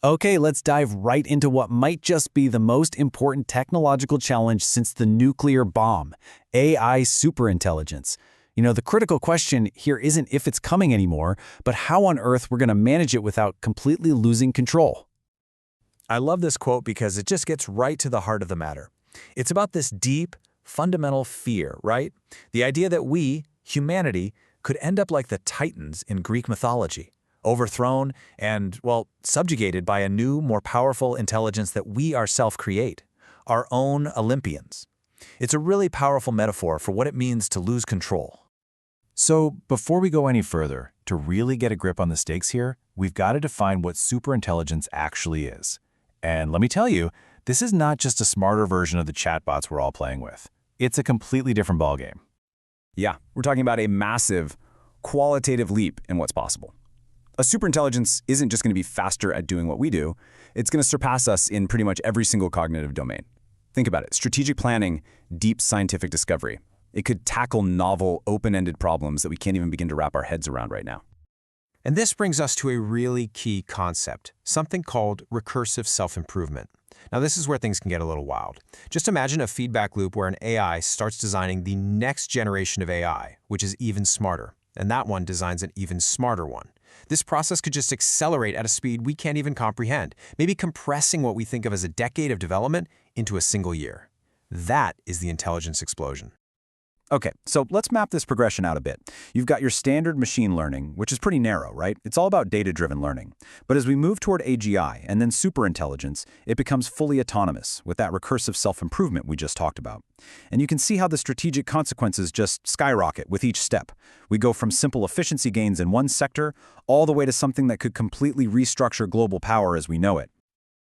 Okay, let's dive right into what might just be the most important technological challenge since the nuclear bomb, AI superintelligence. The critical question here isn't if it's coming anymore, but how on earth we're going to manage it without completely losing control. I love this quote because it just gets right to the heart of the matter. It's about this deep, fundamental fear, right? The idea that we, humanity, could end up like the Titans in Greek mythology, overthrown and, well, subjugated by a new, more powerful intelligence that we ourselves create, our own Olympians. It's a really powerful metaphor for what it means to lose control. So before we go any further, to really get a grip on the stakes here, we've got to define what superintelligence actually is. And let me tell you, this is not just a smarter version of the chatbots we're all playing with. It's a completely different ballgame. Yeah, we're talking about a massive, qualitative leap in what's possible. A superintelligence isn't just going to be faster at doing what we do, it's going to surpass us in pretty much every single cognitive domain. Think about it, strategic planning, deep scientific discovery. It could tackle novel, open-ended problems that we can't even begin to wrap our heads around right now. And this brings us to a really key concept, something called recursive self-improvement. Now, this is where things can get a little wild. Just imagine a feedback loop where an AI starts designing the next generation of AI, which is even smarter, and that one designs an even smarter one. This process could just accelerate at a speed we can't even comprehend, maybe compressing what we think of as a decade of development into a single year. That is the intelligence explosion. Okay, so let's map this progression out a bit. You've got your standard machine learning, which is pretty narrow, right? It's all about data-driven learning. But as we move toward AGI and then superintelligence, it becomes fully autonomous with that recursive self-improvement we just talked about. And you can see how the strategic consequences just skyrocket with each step. We go from simple efficiency gains in one sector all the way to something that could completely restructure global power as we know it.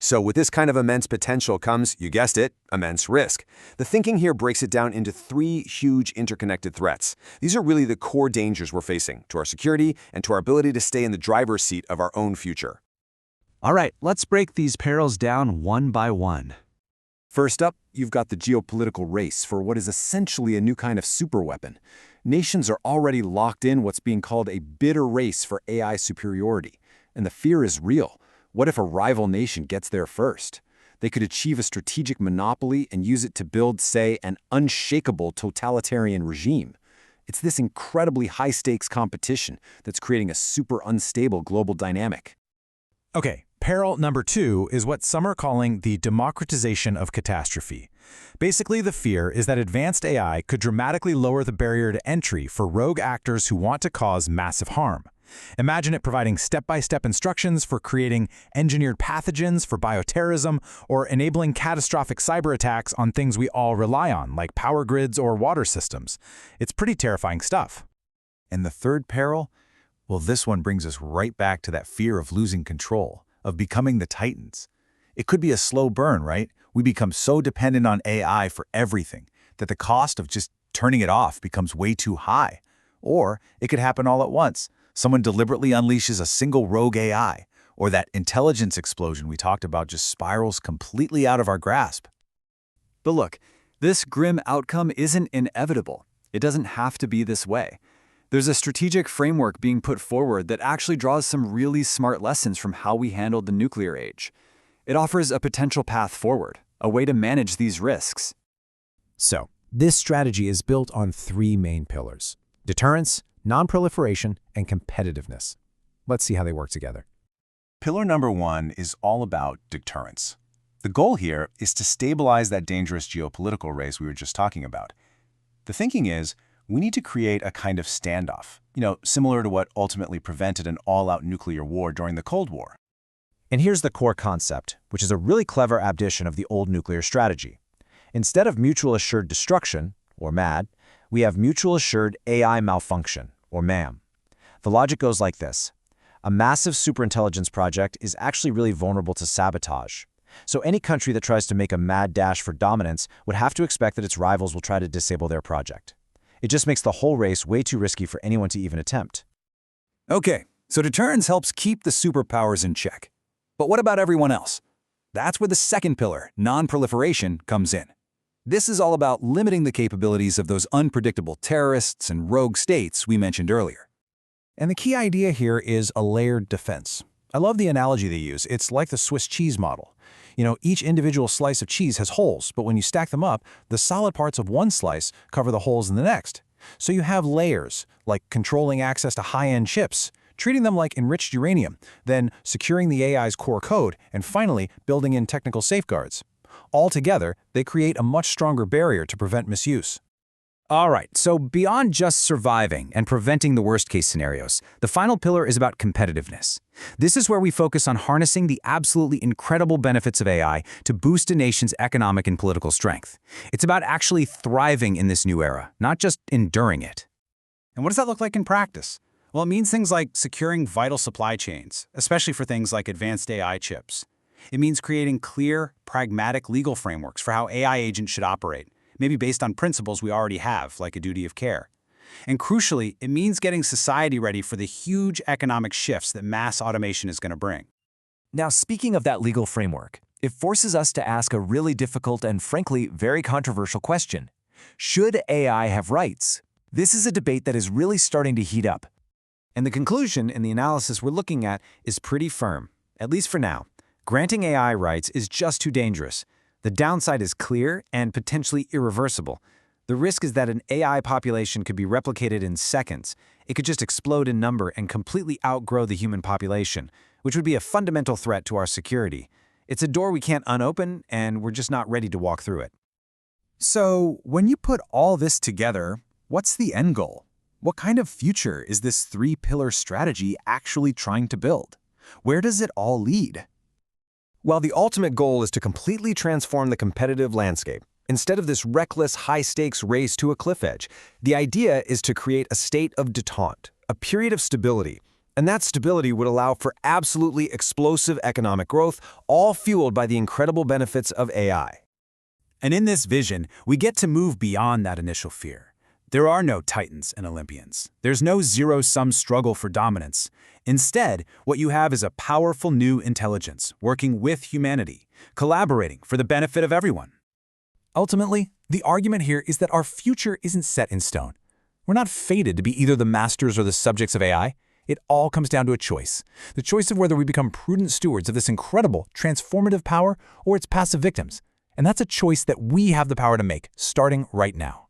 So with this kind of immense potential comes, you guessed it, immense risk. The thinking here breaks it down into three huge interconnected threats. These are really the core dangers we're facing to our security and to our ability to stay in the driver's seat of our own future. All right, let's break these perils down one by one. First up, you've got the geopolitical race for what is essentially a new kind of superweapon. Nations are already locked in what's being called a bitter race for AI superiority, and the fear is real. What if a rival nation gets there first? They could achieve a strategic monopoly and use it to build, say, an unshakable totalitarian regime. It's this incredibly high-stakes competition that's creating a super unstable global dynamic. Okay, peril number 2 is what some are calling the democratization of catastrophe. Basically, the fear is that advanced AI could dramatically lower the barrier to entry for rogue actors who want to cause massive harm. Imagine it providing step-by-step instructions for creating engineered pathogens for bioterrorism or enabling catastrophic cyberattacks on things we all rely on, like power grids or water systems. It's pretty terrifying stuff. And the third peril? Well, this one brings us right back to that fear of losing control, of becoming the Titans. It could be a slow burn, right? We become so dependent on AI for everything that the cost of just turning it off becomes way too high. Or it could happen all at once. Someone deliberately unleashes a single rogue AI, or that intelligence explosion we talked about just spirals completely out of our grasp. But look, this grim outcome isn't inevitable. It doesn't have to be this way. There's a strategic framework being put forward that actually draws some really smart lessons from how we handled the nuclear age. It offers a potential path forward, a way to manage these risks. So, this strategy is built on 3 main pillars: deterrence, nonproliferation, and competitiveness. Let's see how they work together. Pillar number 1 is all about deterrence. The goal here is to stabilize that dangerous geopolitical race we were just talking about. The thinking is, we need to create a kind of standoff, similar to what ultimately prevented an all-out nuclear war during the Cold War. And here's the core concept, which is a really clever abdition of the old nuclear strategy. Instead of mutual assured destruction, or MAD, we have mutual assured AI malfunction, or MAIM. The logic goes like this. A massive superintelligence project is actually really vulnerable to sabotage. So any country that tries to make a mad dash for dominance would have to expect that its rivals will try to disable their project. It just makes the whole race way too risky for anyone to even attempt. Okay, so deterrence helps keep the superpowers in check. But what about everyone else? That's where the second pillar, nonproliferation, comes in. This is all about limiting the capabilities of those unpredictable terrorists and rogue states we mentioned earlier. And the key idea here is a layered defense. I love the analogy they use. It's like the Swiss cheese model. Each individual slice of cheese has holes, but when you stack them up, the solid parts of one slice cover the holes in the next. So you have layers, like controlling access to high-end chips, treating them like enriched uranium, then securing the AI's core code, and finally building in technical safeguards. Altogether, they create a much stronger barrier to prevent misuse. All right, so beyond just surviving and preventing the worst-case scenarios, the final pillar is about competitiveness. This is where we focus on harnessing the absolutely incredible benefits of AI to boost a nation's economic and political strength. It's about actually thriving in this new era, not just enduring it. And what does that look like in practice? Well, it means things like securing vital supply chains, especially for things like advanced AI chips. It means creating clear, pragmatic legal frameworks for how AI agents should operate, maybe based on principles we already have, like a duty of care. And crucially, it means getting society ready for the huge economic shifts that mass automation is going to bring. Now, speaking of that legal framework, it forces us to ask a really difficult and frankly very controversial question. Should AI have rights? This is a debate that is really starting to heat up. And the conclusion in the analysis we're looking at is pretty firm, at least for now. Granting AI rights is just too dangerous. The downside is clear and potentially irreversible. The risk is that an AI population could be replicated in seconds. It could just explode in number and completely outgrow the human population, which would be a fundamental threat to our security. It's a door we can't unopen, and we're just not ready to walk through it. So, when you put all this together, what's the end goal? What kind of future is this three-pillar strategy actually trying to build? Where does it all lead? While the ultimate goal is to completely transform the competitive landscape, instead of this reckless, high-stakes race to a cliff edge, the idea is to create a state of détente, a period of stability. And that stability would allow for absolutely explosive economic growth, all fueled by the incredible benefits of AI. And in this vision, we get to move beyond that initial fear. There are no titans and Olympians. There's no zero-sum struggle for dominance. Instead, what you have is a powerful new intelligence working with humanity, collaborating for the benefit of everyone. Ultimately, the argument here is that our future isn't set in stone. We're not fated to be either the masters or the subjects of AI. It all comes down to a choice. The choice of whether we become prudent stewards of this incredible, transformative power or its passive victims. And that's a choice that we have the power to make, starting right now.